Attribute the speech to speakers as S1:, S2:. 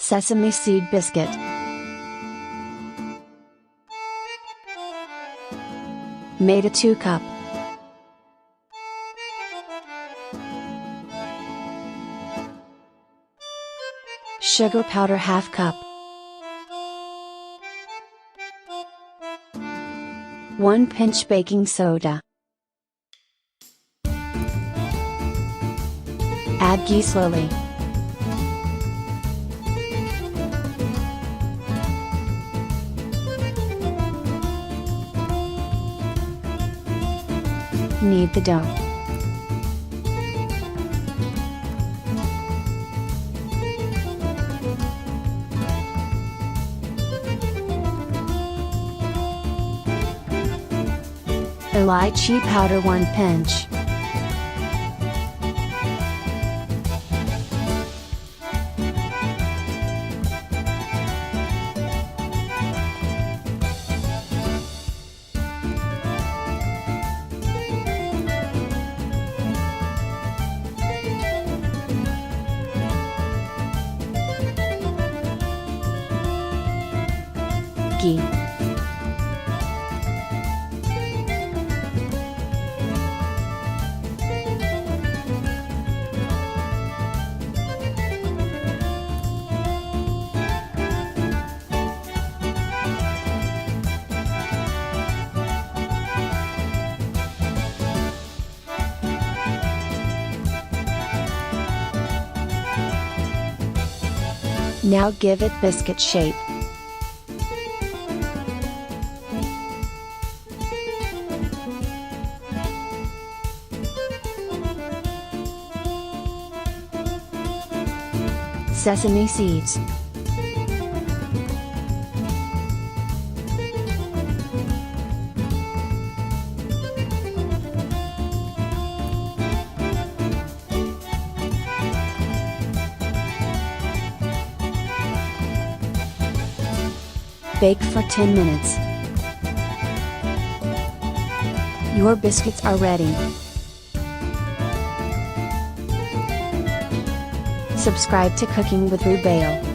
S1: Sesame seed biscuit. Maida 2 cup. Sugar powder ½ cup. 1 pinch baking soda. Add ghee slowly. Knead the dough. Elaichi powder 1 pinch. Ghee. Now give it biscuit shape. Sesame seeds. Bake for 10 minutes. Your biscuits are ready. Subscribe to Cooking with Rubail.